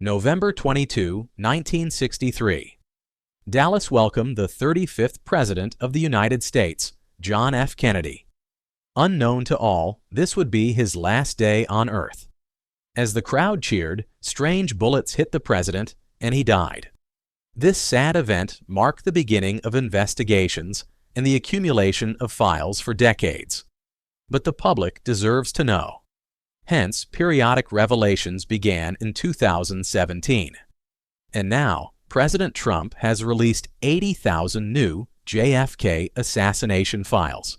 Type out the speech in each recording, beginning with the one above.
November 22, 1963. Dallas welcomed the 35th President of the United States, John F. Kennedy. Unknown to all, this would be his last day on Earth. As the crowd cheered, strange bullets hit the president, and he died. This sad event marked the beginning of investigations and the accumulation of files for decades. But the public deserves to know. Hence, periodic revelations began in 2017. And now, President Trump has released 80,000 new JFK assassination files.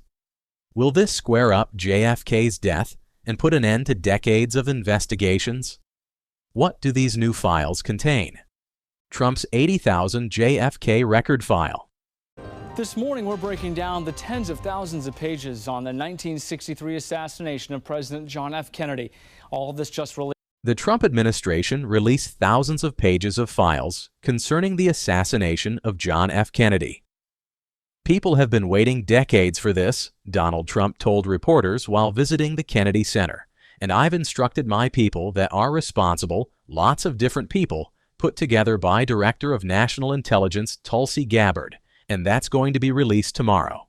Will this square up JFK's death and put an end to decades of investigations? What do these new files contain? Trump's 80,000 JFK record file. This morning, we're breaking down the tens of thousands of pages on the 1963 assassination of President John F. Kennedy. All of this just released. The Trump administration released thousands of pages of files concerning the assassination of John F. Kennedy. People have been waiting decades for this, Donald Trump told reporters while visiting the Kennedy Center. And I've instructed my people that are responsible, lots of different people, put together by Director of National Intelligence Tulsi Gabbard, and that's going to be released tomorrow.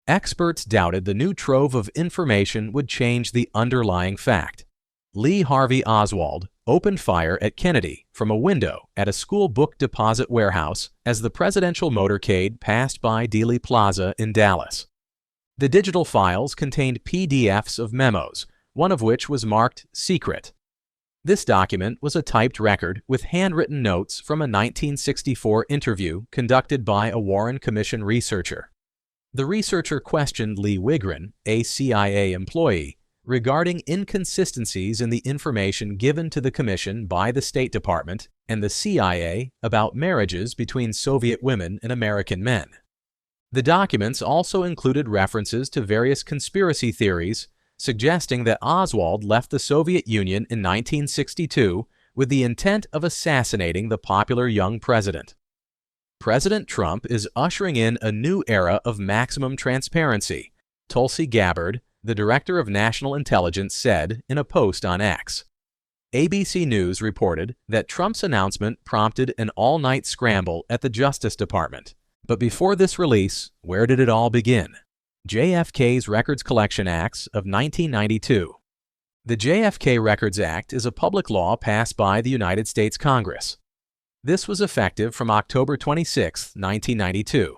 Experts doubted the new trove of information would change the underlying fact. Lee Harvey Oswald opened fire at Kennedy from a window at a school book deposit warehouse as the presidential motorcade passed by Dealey Plaza in Dallas. The digital files contained PDFs of memos, one of which was marked secret. This document was a typed record with handwritten notes from a 1964 interview conducted by a Warren Commission researcher. The researcher questioned Lee Wigren, a CIA employee, regarding inconsistencies in the information given to the commission by the State Department and the CIA about marriages between Soviet women and American men. The documents also included references to various conspiracy theories suggesting that Oswald left the Soviet Union in 1962 with the intent of assassinating the popular young president. President Trump is ushering in a new era of maximum transparency, Tulsi Gabbard, the Director of National Intelligence, said in a post on X. ABC News reported that Trump's announcement prompted an all-night scramble at the Justice Department. But before this release, where did it all begin? JFK's Records Collection Acts of 1992. The JFK Records Act is a public law passed by the United States Congress. This was effective from October 26, 1992.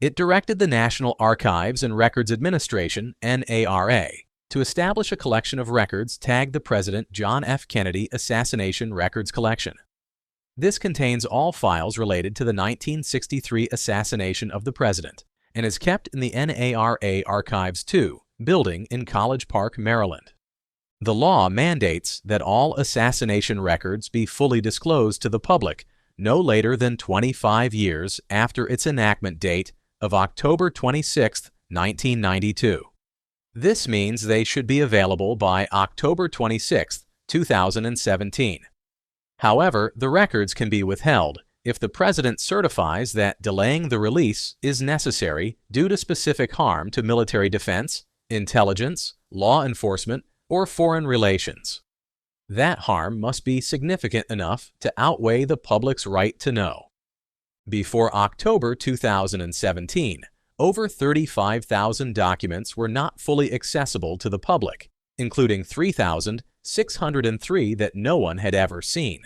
It directed the National Archives and Records Administration, NARA, to establish a collection of records tagged the President John F. Kennedy Assassination Records Collection. This contains all files related to the 1963 assassination of the President, and is kept in the NARA Archives II building in College Park, Maryland. The law mandates that all assassination records be fully disclosed to the public no later than 25 years after its enactment date of October 26, 1992. This means they should be available by October 26, 2017. However, the records can be withheld if the President certifies that delaying the release is necessary due to specific harm to military defense, intelligence, law enforcement, or foreign relations. That harm must be significant enough to outweigh the public's right to know. Before October 2017, over 35,000 documents were not fully accessible to the public, including 3,603 that no one had ever seen.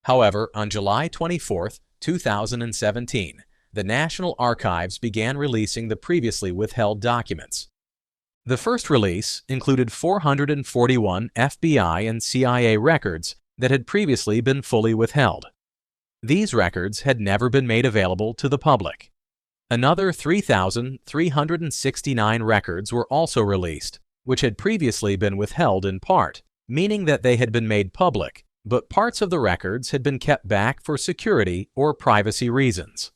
However, on July 24, 2017, the National Archives began releasing the previously withheld documents. The first release included 441 FBI and CIA records that had previously been fully withheld. These records had never been made available to the public. Another 3,369 records were also released, which had previously been withheld in part, meaning that they had been made public, but parts of the records had been kept back for security or privacy reasons.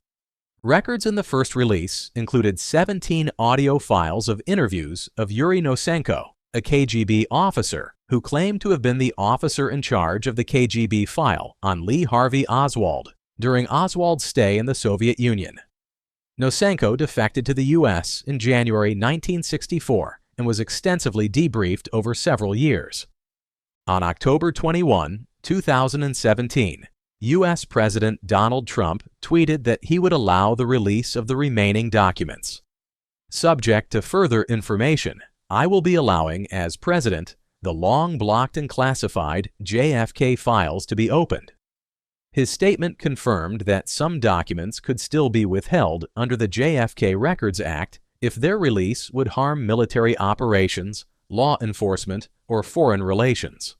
Records in the first release included 17 audio files of interviews of Yuri Nosenko, a KGB officer who claimed to have been the officer in charge of the KGB file on Lee Harvey Oswald during Oswald's stay in the Soviet Union. Nosenko defected to the U.S. in January 1964 and was extensively debriefed over several years. On October 21, 2017, U.S. President Donald Trump tweeted that he would allow the release of the remaining documents. Subject to further information, I will be allowing, as President, the long blocked and classified JFK files to be opened. His statement confirmed that some documents could still be withheld under the JFK Records Act if their release would harm military operations, law enforcement, or foreign relations.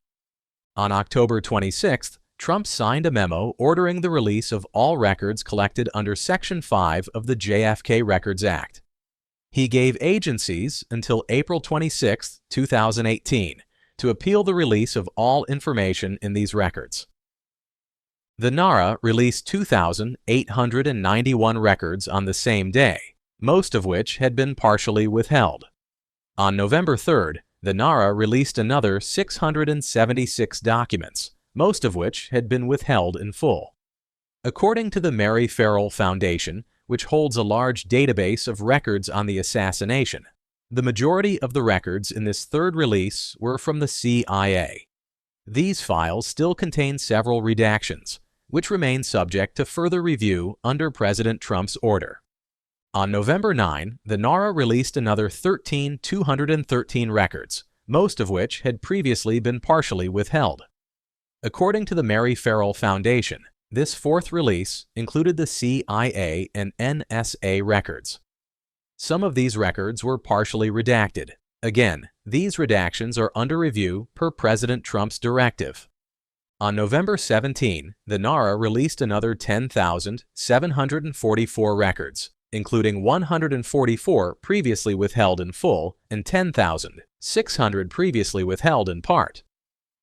On October 26th, Trump signed a memo ordering the release of all records collected under Section 5 of the JFK Records Act. He gave agencies until April 26, 2018, to appeal the release of all information in these records. The NARA released 2,891 records on the same day, most of which had been partially withheld. On November 3rd, the NARA released another 676 documents, most of which had been withheld in full. According to the Mary Farrell Foundation, which holds a large database of records on the assassination, the majority of the records in this third release were from the CIA. These files still contain several redactions, which remain subject to further review under President Trump's order. On November 9, the NARA released another 213 records, most of which had previously been partially withheld. According to the Mary Farrell Foundation, this fourth release included the CIA and NSA records. Some of these records were partially redacted. Again, these redactions are under review per President Trump's directive. On November 17, the NARA released another 10,744 records, including 144 previously withheld in full and 10,600 previously withheld in part.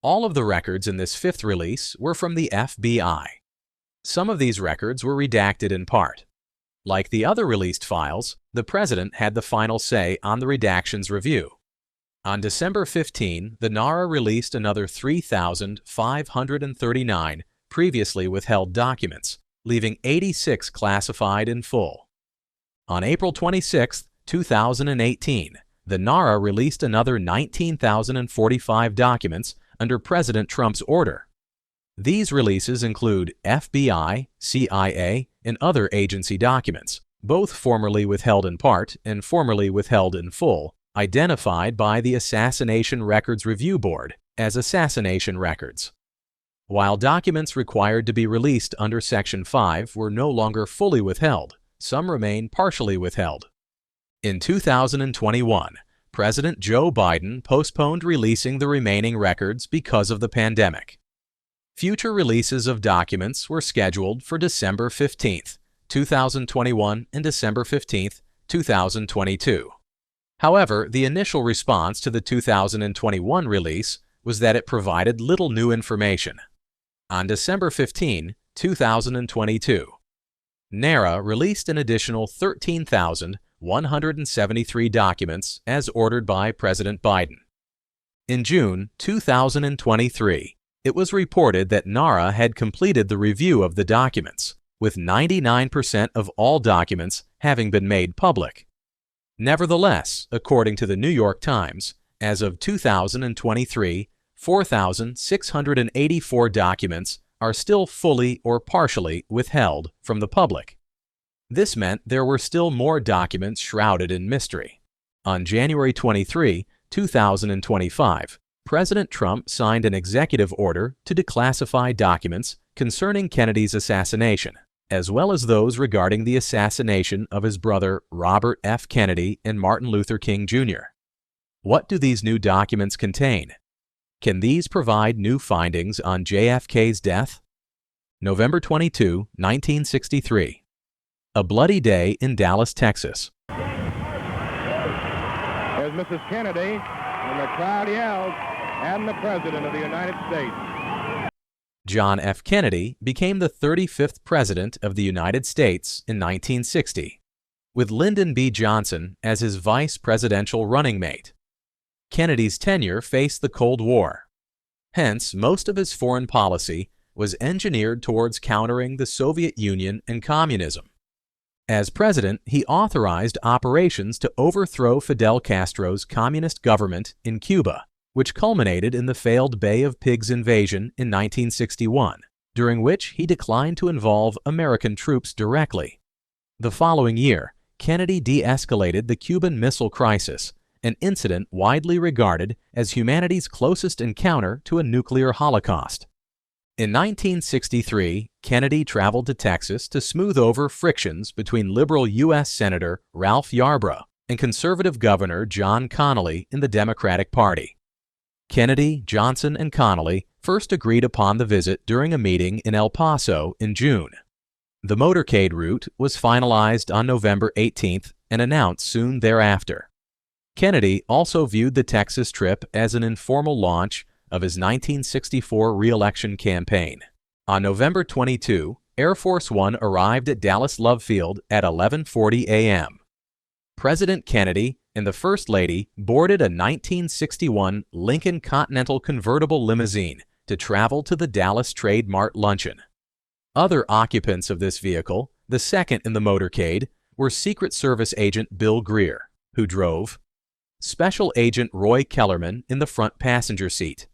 All of the records in this fifth release were from the FBI. Some of these records were redacted in part. Like the other released files, the President had the final say on the redactions review. On December 15, the NARA released another 3,539 previously withheld documents, leaving 86 classified in full. On April 26, 2018, the NARA released another 19,045 documents under President Trump's order. These releases include FBI, CIA, and other agency documents, both formerly withheld in part and formerly withheld in full, identified by the Assassination Records Review Board as assassination records. While documents required to be released under Section 5 were no longer fully withheld, some remain partially withheld. In 2021, President Joe Biden postponed releasing the remaining records because of the pandemic. Future releases of documents were scheduled for December 15, 2021 and December 15, 2022. However, the initial response to the 2021 release was that it provided little new information. On December 15, 2022, NARA released an additional 13,173 documents as ordered by President Biden. In June 2023, it was reported that NARA had completed the review of the documents, with 99% of all documents having been made public. Nevertheless, according to the New York Times, as of 2023, 4,684 documents are still fully or partially withheld from the public. This meant there were still more documents shrouded in mystery. On January 23, 2025, President Trump signed an executive order to declassify documents concerning Kennedy's assassination, as well as those regarding the assassination of his brother Robert F. Kennedy and Martin Luther King Jr. What do these new documents contain? Can these provide new findings on JFK's death? November 22, 1963. A bloody day in Dallas, Texas. There's Mrs. Kennedy, and the crowd yells, "And the President of the United States." John F. Kennedy became the 35th President of the United States in 1960, with Lyndon B. Johnson as his vice presidential running mate. Kennedy's tenure faced the Cold War. Hence, most of his foreign policy was engineered towards countering the Soviet Union and communism. As president, he authorized operations to overthrow Fidel Castro's communist government in Cuba, which culminated in the failed Bay of Pigs invasion in 1961, during which he declined to involve American troops directly. The following year, Kennedy de-escalated the Cuban Missile Crisis, an incident widely regarded as humanity's closest encounter to a nuclear holocaust. In 1963, Kennedy traveled to Texas to smooth over frictions between liberal U.S. Senator Ralph Yarborough and conservative Governor John Connally in the Democratic Party. Kennedy, Johnson, and Connally first agreed upon the visit during a meeting in El Paso in June. The motorcade route was finalized on November 18th and announced soon thereafter. Kennedy also viewed the Texas trip as an informal launch of his 1964 re-election campaign. On November 22, Air Force One arrived at Dallas Love Field at 11:40 a.m. President Kennedy and the First Lady boarded a 1961 Lincoln Continental convertible limousine to travel to the Dallas Trade Mart luncheon. Other occupants of this vehicle, the second in the motorcade, were Secret Service agent Bill Greer, who drove, Special Agent Roy Kellerman in the front passenger seat,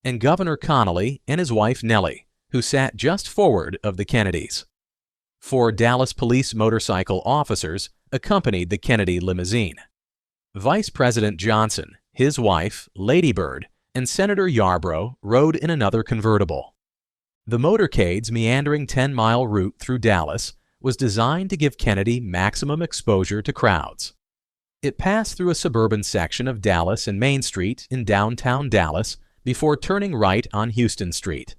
and Governor Connally and his wife Nellie, who sat just forward of the Kennedys. 4 Dallas police motorcycle officers accompanied the Kennedy limousine. Vice President Johnson, his wife, Lady Bird, and Senator Yarborough rode in another convertible. The motorcade's meandering 10-mile route through Dallas was designed to give Kennedy maximum exposure to crowds. It passed through a suburban section of Dallas and Main Street in downtown Dallas before turning right on Houston Street.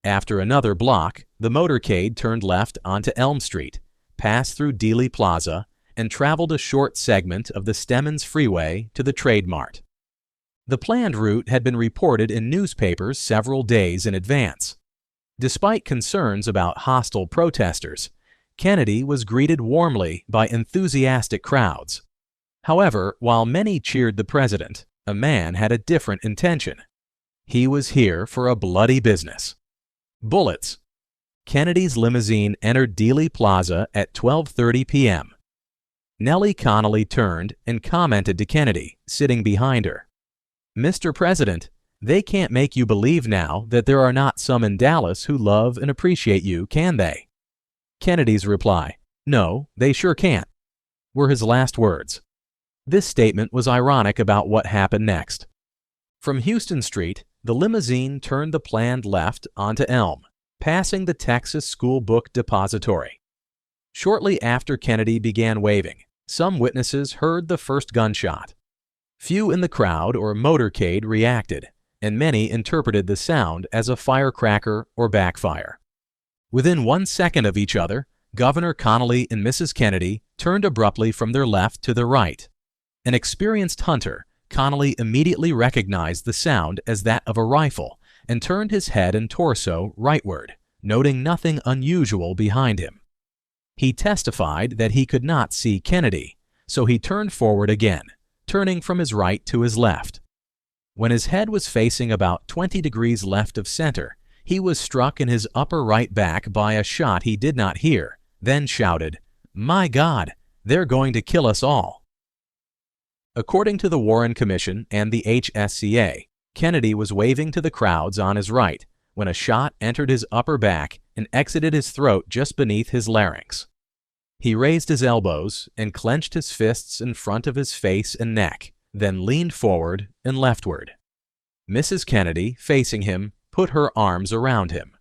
After another block, the motorcade turned left onto Elm Street, passed through Dealey Plaza, and traveled a short segment of the Stemmons Freeway to the Trade Mart. The planned route had been reported in newspapers several days in advance. Despite concerns about hostile protesters, Kennedy was greeted warmly by enthusiastic crowds. However, while many cheered the president, a man had a different intention. He was here for a bloody business. Bullets. Kennedy's limousine entered Dealey Plaza at 12:30 p.m. Nellie Connally turned and commented to Kennedy, sitting behind her, "Mr. President, they can't make you believe now that there are not some in Dallas who love and appreciate you, can they?" Kennedy's reply, "No, they sure can't," were his last words. This statement was ironic about what happened next. From Houston Street, the limousine turned the planned left onto Elm, passing the Texas School Book Depository. Shortly after Kennedy began waving, some witnesses heard the first gunshot. Few in the crowd or motorcade reacted, and many interpreted the sound as a firecracker or backfire. Within 1 second of each other, Governor Connally and Mrs. Kennedy turned abruptly from their left to their right. An experienced hunter, Connally immediately recognized the sound as that of a rifle and turned his head and torso rightward, noting nothing unusual behind him. He testified that he could not see Kennedy, so he turned forward again, turning from his right to his left. When his head was facing about 20 degrees left of center, he was struck in his upper right back by a shot he did not hear, then shouted, "My God, they're going to kill us all." According to the Warren Commission and the HSCA, Kennedy was waving to the crowds on his right when a shot entered his upper back and exited his throat just beneath his larynx. He raised his elbows and clenched his fists in front of his face and neck, then leaned forward and leftward. Mrs. Kennedy, facing him, put her arms around him.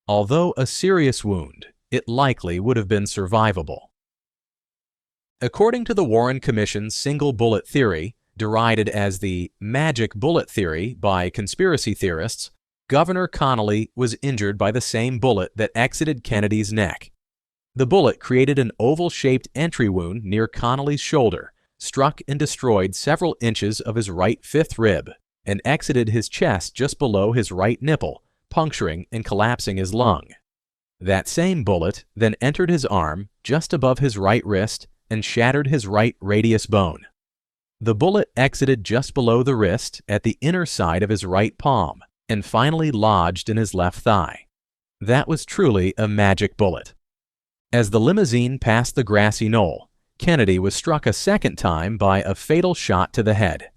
Although a serious wound, it likely would have been survivable. According to the Warren Commission's single bullet theory, derided as the magic bullet theory by conspiracy theorists, Governor Connally was injured by the same bullet that exited Kennedy's neck. The bullet created an oval-shaped entry wound near Connally's shoulder, struck and destroyed several inches of his right fifth rib, and exited his chest just below his right nipple, puncturing and collapsing his lung. That same bullet then entered his arm just above his right wrist and shattered his right radius bone. The bullet exited just below the wrist at the inner side of his right palm and finally lodged in his left thigh. That was truly a magic bullet. As the limousine passed the grassy knoll, Kennedy was struck a second time by a fatal shot to the head.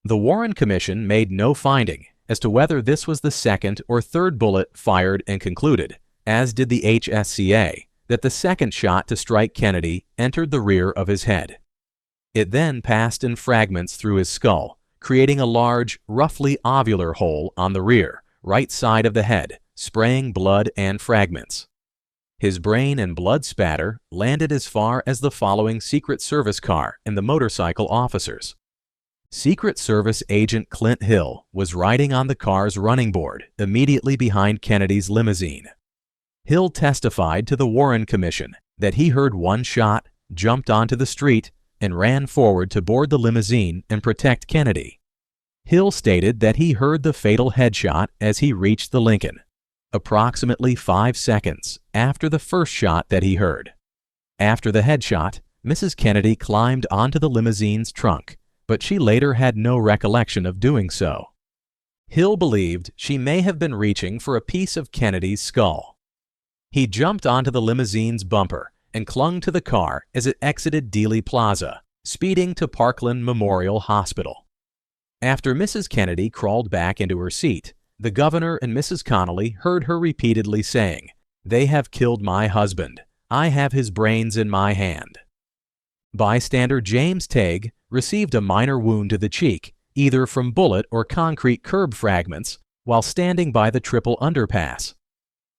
The Warren Commission made no finding as to whether this was the second or third bullet fired and concluded, as did the HSCA, that the second shot to strike Kennedy entered the rear of his head. It then passed in fragments through his skull, creating a large, roughly ovular hole on the rear, right side of the head, spraying blood and fragments. His brain and blood spatter landed as far as the following Secret Service car and the motorcycle officers. Secret Service Agent Clint Hill was riding on the car's running board immediately behind Kennedy's limousine. Hill testified to the Warren Commission that he heard one shot, jumped onto the street, and ran forward to board the limousine and protect Kennedy. Hill stated that he heard the fatal headshot as he reached the Lincoln, approximately 5 seconds after the first shot that he heard. After the headshot, Mrs. Kennedy climbed onto the limousine's trunk, but she later had no recollection of doing so. Hill believed she may have been reaching for a piece of Kennedy's skull. He jumped onto the limousine's bumper and clung to the car as it exited Dealey Plaza, speeding to Parkland Memorial Hospital. After Mrs. Kennedy crawled back into her seat, the governor and Mrs. Connolly heard her repeatedly saying, "They have killed my husband. I have his brains in my hand." Bystander James Tague received a minor wound to the cheek, either from bullet or concrete curb fragments, while standing by the triple underpass.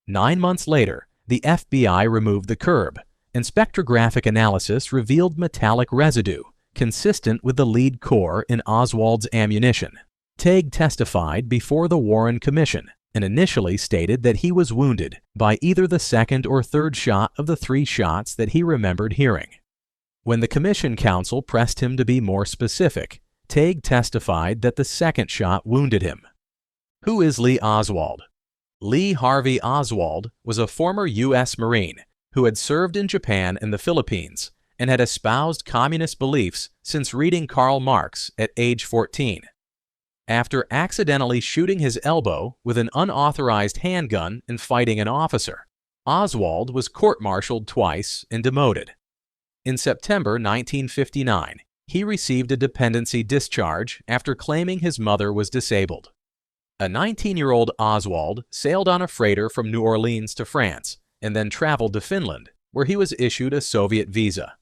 9 months later, the FBI removed the curb, and spectrographic analysis revealed metallic residue consistent with the lead core in Oswald's ammunition. Tague testified before the Warren Commission and initially stated that he was wounded by either the second or third shot of the 3 shots that he remembered hearing. When the Commission counsel pressed him to be more specific, Tague testified that the second shot wounded him. Who is Lee Oswald? Lee Harvey Oswald was a former U.S. Marine who had served in Japan and the Philippines and had espoused communist beliefs since reading Karl Marx at age 14. After accidentally shooting his elbow with an unauthorized handgun and fighting an officer, Oswald was court-martialed twice and demoted. In September 1959, he received a dependency discharge after claiming his mother was disabled. A 19-year-old Oswald sailed on a freighter from New Orleans to France and then traveled to Finland, where he was issued a Soviet visa.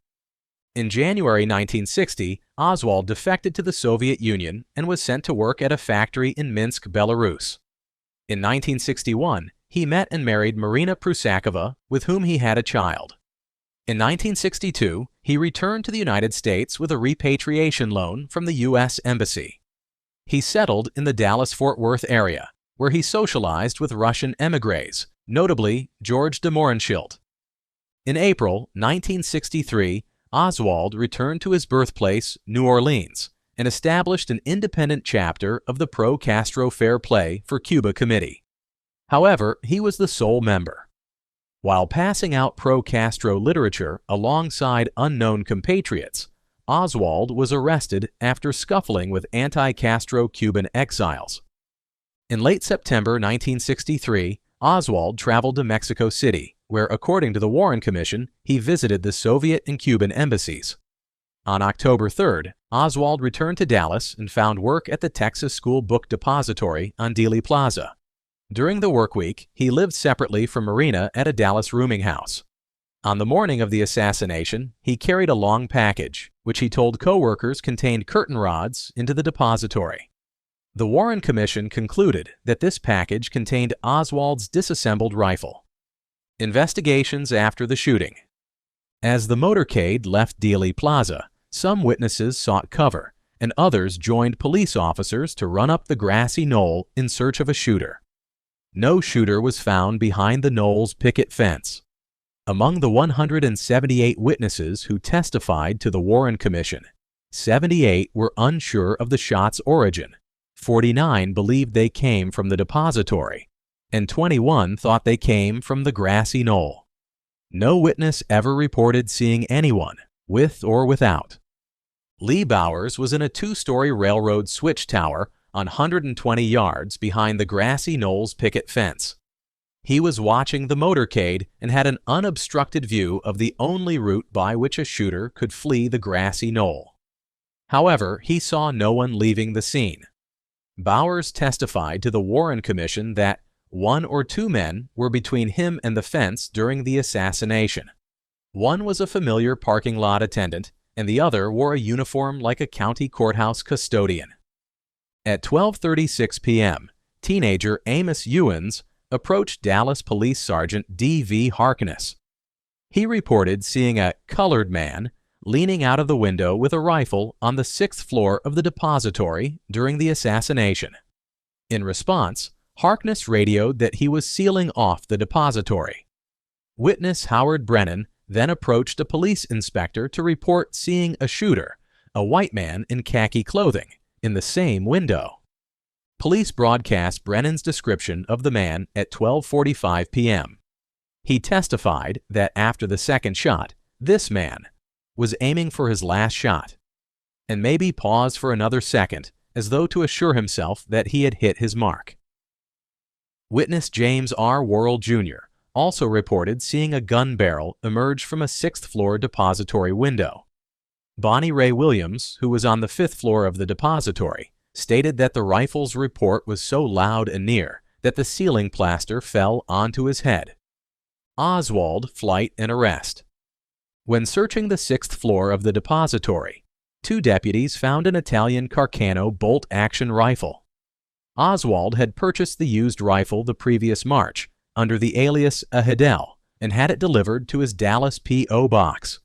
In January 1960, Oswald defected to the Soviet Union and was sent to work at a factory in Minsk, Belarus. In 1961, he met and married Marina Prusakova, with whom he had a child. In 1962, he returned to the United States with a repatriation loan from the U.S. Embassy. He settled in the Dallas-Fort Worth area, where he socialized with Russian émigrés, notably George de Mohrenschildt. In April 1963, Oswald returned to his birthplace, New Orleans, and established an independent chapter of the Pro-Castro Fair Play for Cuba Committee. However, he was the sole member. While passing out pro-Castro literature alongside unknown compatriots, Oswald was arrested after scuffling with anti-Castro Cuban exiles. In late September 1963, Oswald traveled to Mexico City, where, according to the Warren Commission, he visited the Soviet and Cuban embassies. On October 3rd, Oswald returned to Dallas and found work at the Texas School Book Depository on Dealey Plaza. During the work week, he lived separately from Marina at a Dallas rooming house. On the morning of the assassination, he carried a long package, which he told co-workers contained curtain rods, into the depository. The Warren Commission concluded that this package contained Oswald's disassembled rifle. Investigations after the shooting. As the motorcade left Dealey Plaza, some witnesses sought cover, and others joined police officers to run up the grassy knoll in search of a shooter. No shooter was found behind the knoll's picket fence. Among the 178 witnesses who testified to the Warren Commission, 78 were unsure of the shot's origin, 49 believed they came from the depository, and 21 thought they came from the grassy knoll. No witness ever reported seeing anyone, with or without. Lee Bowers was in a 2-story railroad switch tower on 120 yards behind the grassy knoll's picket fence. He was watching the motorcade and had an unobstructed view of the only route by which a shooter could flee the grassy knoll. However, he saw no one leaving the scene. Bowers testified to the Warren Commission that one or two men were between him and the fence during the assassination. One was a familiar parking lot attendant, and the other wore a uniform like a county courthouse custodian. At 12:36 p.m., teenager Amos Ewens approached Dallas Police Sergeant D.V. Harkness. He reported seeing a colored man leaning out of the window with a rifle on the 6th floor of the depository during the assassination. In response, Harkness radioed that he was sealing off the depository. Witness Howard Brennan then approached a police inspector to report seeing a shooter, a white man in khaki clothing, in the same window. Police broadcast Brennan's description of the man at 12:45 p.m. He testified that after the second shot, this man was aiming for his last shot, and maybe paused for another second as though to assure himself that he had hit his mark. Witness James R. Worrell, Jr. also reported seeing a gun barrel emerge from a 6th floor depository window. Bonnie Ray Williams, who was on the 5th floor of the depository, stated that the rifle's report was so loud and near that the ceiling plaster fell onto his head. Oswald, flight and arrest. When searching the 6th floor of the depository, 2 deputies found an Italian Carcano bolt-action rifle. Oswald had purchased the used rifle the previous March under the alias Ahidel and had it delivered to his Dallas P.O. box.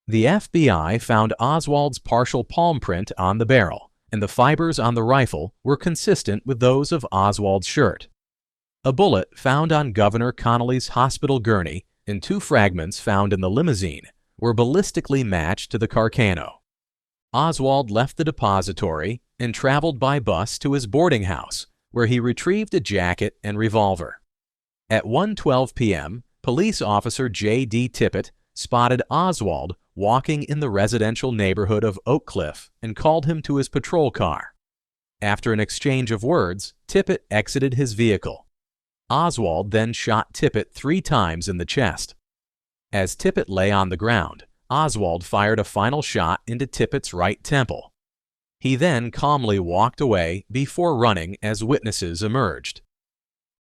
The FBI found Oswald's partial palm print on the barrel, and the fibers on the rifle were consistent with those of Oswald's shirt. A bullet found on Governor Connolly's hospital gurney and 2 fragments found in the limousine were ballistically matched to the Carcano. Oswald left the depository and traveled by bus to his boarding house, where he retrieved a jacket and revolver. At 1:12 p.m., police officer J.D. Tippett spotted Oswald walking in the residential neighborhood of Oak Cliff and called him to his patrol car. After an exchange of words, Tippett exited his vehicle. Oswald then shot Tippett 3 times in the chest. As Tippett lay on the ground, Oswald fired a final shot into Tippett's right temple. He then calmly walked away before running as witnesses emerged.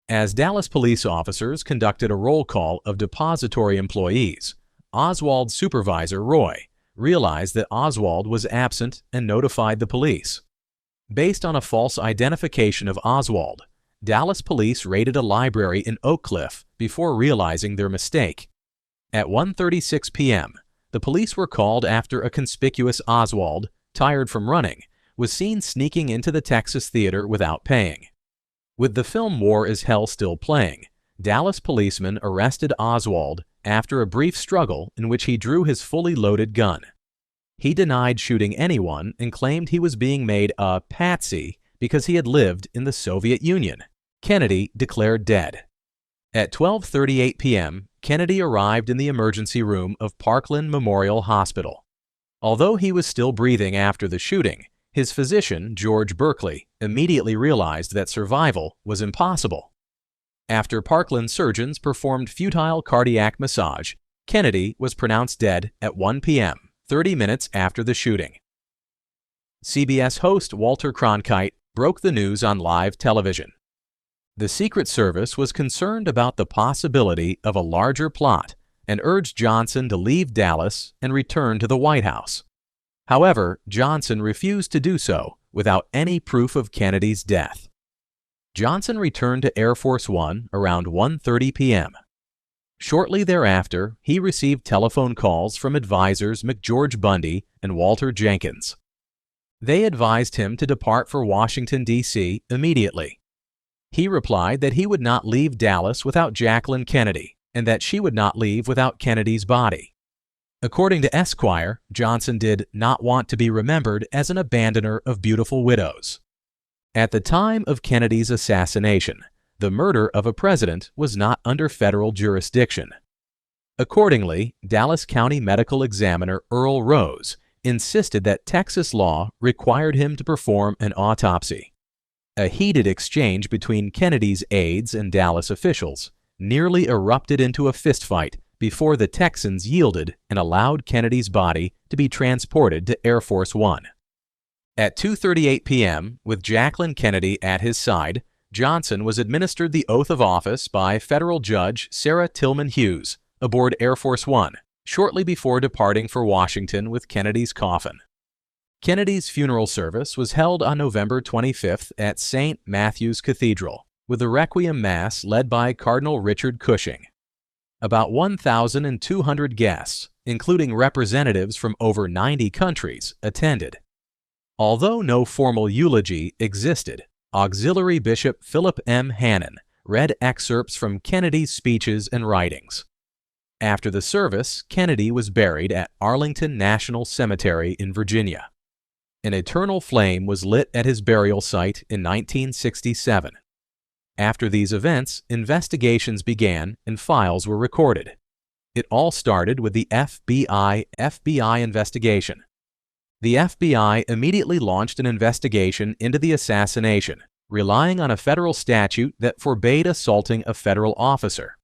As Dallas police officers conducted a roll call of depository employees, Oswald's supervisor, Roy, realized that Oswald was absent and notified the police. Based on a false identification of Oswald, Dallas police raided a library in Oak Cliff before realizing their mistake. At 1:36 p.m., the police were called after a conspicuous Oswald, tired from running, was seen sneaking into the Texas Theater without paying. With the film War is Hell still playing, Dallas policemen arrested Oswald after a brief struggle in which he drew his fully loaded gun. He denied shooting anyone and claimed he was being made a patsy because he had lived in the Soviet Union. Kennedy declared dead. At 12:38 p.m., Kennedy arrived in the emergency room of Parkland Memorial Hospital. Although he was still breathing after the shooting, his physician, George Berkeley, immediately realized that survival was impossible. After Parkland surgeons performed futile cardiac massage, Kennedy was pronounced dead at 1 p.m., 30 minutes after the shooting. CBS host Walter Cronkite broke the news on live television. The Secret Service was concerned about the possibility of a larger plot and urged Johnson to leave Dallas and return to the White House. However, Johnson refused to do so without any proof of Kennedy's death. Johnson returned to Air Force One around 1:30 p.m. Shortly thereafter, he received telephone calls from advisors McGeorge Bundy and Walter Jenkins. They advised him to depart for Washington, D.C. immediately. He replied that he would not leave Dallas without Jacqueline Kennedy and that she would not leave without Kennedy's body. According to Esquire, Johnson did not want to be remembered as an abandoner of beautiful widows. At the time of Kennedy's assassination, the murder of a president was not under federal jurisdiction. Accordingly, Dallas County Medical Examiner Earl Rose insisted that Texas law required him to perform an autopsy. A heated exchange between Kennedy's aides and Dallas officials nearly erupted into a fistfight before the Texans yielded and allowed Kennedy's body to be transported to Air Force One. At 2:38 p.m., with Jacqueline Kennedy at his side, Johnson was administered the oath of office by federal judge Sarah Tillman Hughes aboard Air Force One, shortly before departing for Washington with Kennedy's coffin. Kennedy's funeral service was held on November 25th at St. Matthew's Cathedral, with a requiem mass led by Cardinal Richard Cushing. About 1,200 guests, including representatives from over 90 countries, attended. Although no formal eulogy existed, Auxiliary Bishop Philip M. Hannon read excerpts from Kennedy's speeches and writings. After the service, Kennedy was buried at Arlington National Cemetery in Virginia. An eternal flame was lit at his burial site in 1967. After these events, investigations began and files were recorded. It all started with the FBI investigation. The FBI immediately launched an investigation into the assassination, relying on a federal statute that forbade assaulting a federal officer.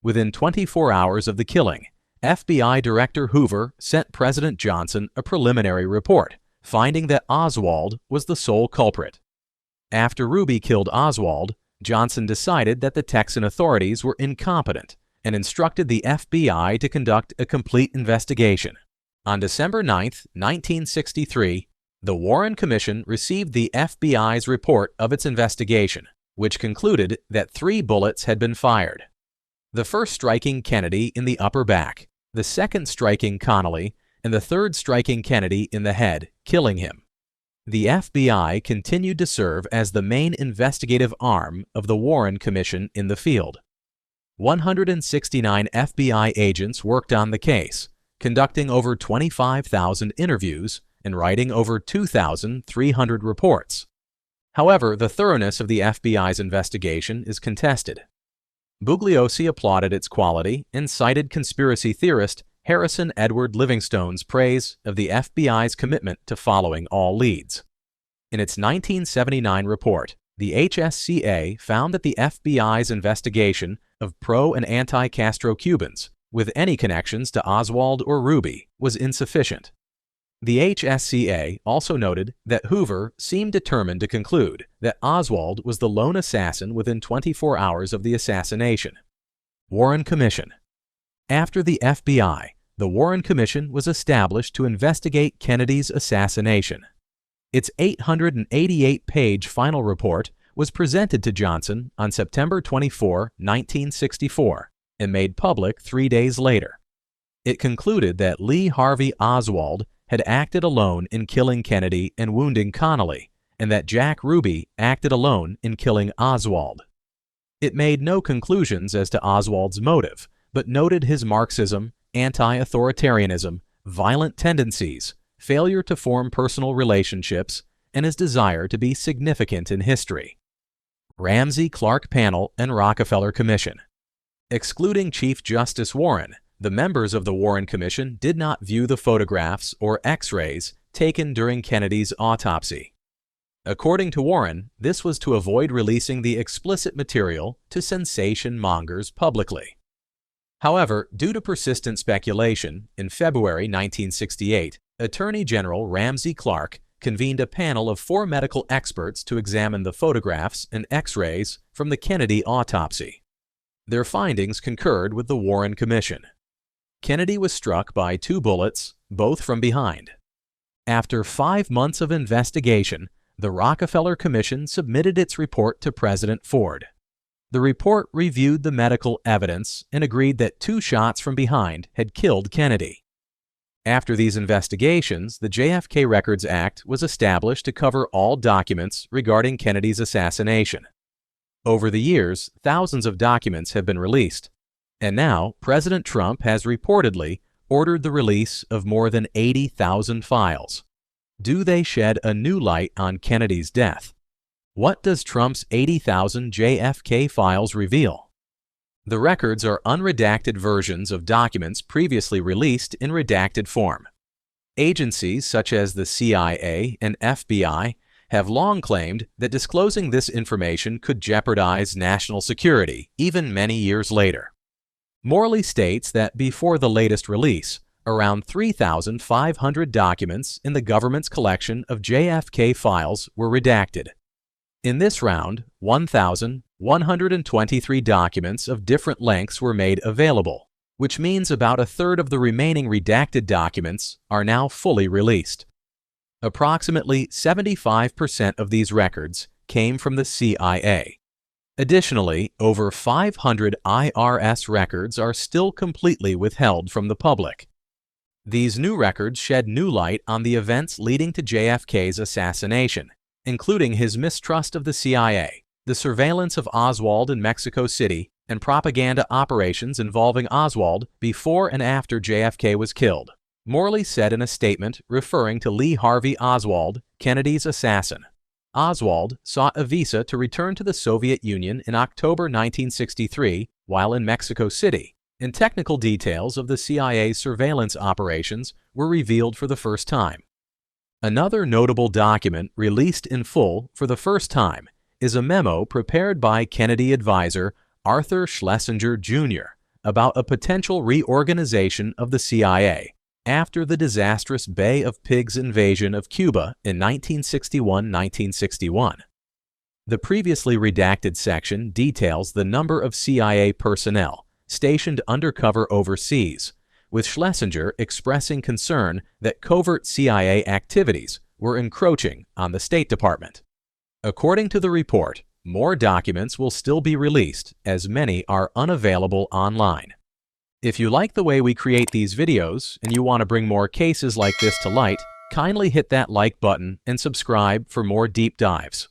Within 24 hours of the killing, FBI Director Hoover sent President Johnson a preliminary report, finding that Oswald was the sole culprit. After Ruby killed Oswald, Johnson decided that the Texan authorities were incompetent and instructed the FBI to conduct a complete investigation. On December 9, 1963, the Warren Commission received the FBI's report of its investigation, which concluded that 3 bullets had been fired. The first striking Kennedy in the upper back, the second striking Connally, and the third striking Kennedy in the head, killing him. The FBI continued to serve as the main investigative arm of the Warren Commission in the field. 169 FBI agents worked on the case, conducting over 25,000 interviews and writing over 2,300 reports. However, the thoroughness of the FBI's investigation is contested. Bugliosi applauded its quality and cited conspiracy theorist Harrison Edward Livingstone's praise of the FBI's commitment to following all leads. In its 1979 report, the HSCA found that the FBI's investigation of pro- and anti-Castro Cubans with any connections to Oswald or Ruby was insufficient. The HSCA also noted that Hoover seemed determined to conclude that Oswald was the lone assassin within 24 hours of the assassination. Warren Commission. After the FBI, the Warren Commission was established to investigate Kennedy's assassination. Its 888-page final report was presented to Johnson on September 24, 1964, and made public 3 days later. It concluded that Lee Harvey Oswald had acted alone in killing Kennedy and wounding Connally, and that Jack Ruby acted alone in killing Oswald. It made no conclusions as to Oswald's motive, but noted his Marxism, anti-authoritarianism, violent tendencies, failure to form personal relationships, and his desire to be significant in history. Ramsey Clark Panel and Rockefeller Commission. Excluding Chief Justice Warren, the members of the Warren Commission did not view the photographs or X-rays taken during Kennedy's autopsy. According to Warren, this was to avoid releasing the explicit material to sensation mongers publicly. However, due to persistent speculation, in February 1968, Attorney General Ramsey Clark convened a panel of 4 medical experts to examine the photographs and X-rays from the Kennedy autopsy. Their findings concurred with the Warren Commission. Kennedy was struck by 2 bullets, both from behind. After 5 months of investigation, the Rockefeller Commission submitted its report to President Ford. The report reviewed the medical evidence and agreed that 2 shots from behind had killed Kennedy. After these investigations, the JFK Records Act was established to cover all documents regarding Kennedy's assassination. Over the years, thousands of documents have been released, and now President Trump has reportedly ordered the release of more than 80,000 files. Do they shed a new light on Kennedy's death? What does Trump's 80,000 JFK files reveal? The records are unredacted versions of documents previously released in redacted form. Agencies such as the CIA and FBI have long claimed that disclosing this information could jeopardize national security even many years later. Morley states that before the latest release, around 3,500 documents in the government's collection of JFK files were redacted. In this round, 1,123 documents of different lengths were made available, which means about a third of the remaining redacted documents are now fully released. Approximately 75% of these records came from the CIA. Additionally, over 500 IRS records are still completely withheld from the public. These new records shed new light on the events leading to JFK's assassination, including his mistrust of the CIA, the surveillance of Oswald in Mexico City, and propaganda operations involving Oswald before and after JFK was killed, Morley said in a statement referring to Lee Harvey Oswald, Kennedy's assassin. Oswald sought a visa to return to the Soviet Union in October 1963 while in Mexico City, and technical details of the CIA's surveillance operations were revealed for the first time. Another notable document released in full for the first time is a memo prepared by Kennedy advisor Arthur Schlesinger, Jr. about a potential reorganization of the CIA after the disastrous Bay of Pigs invasion of Cuba in 1961-1961. The previously redacted section details the number of CIA personnel stationed undercover overseas, with Schlesinger expressing concern that covert CIA activities were encroaching on the State Department. According to the report, more documents will still be released, as many are unavailable online. If you like the way we create these videos and you want to bring more cases like this to light, kindly hit that like button and subscribe for more deep dives.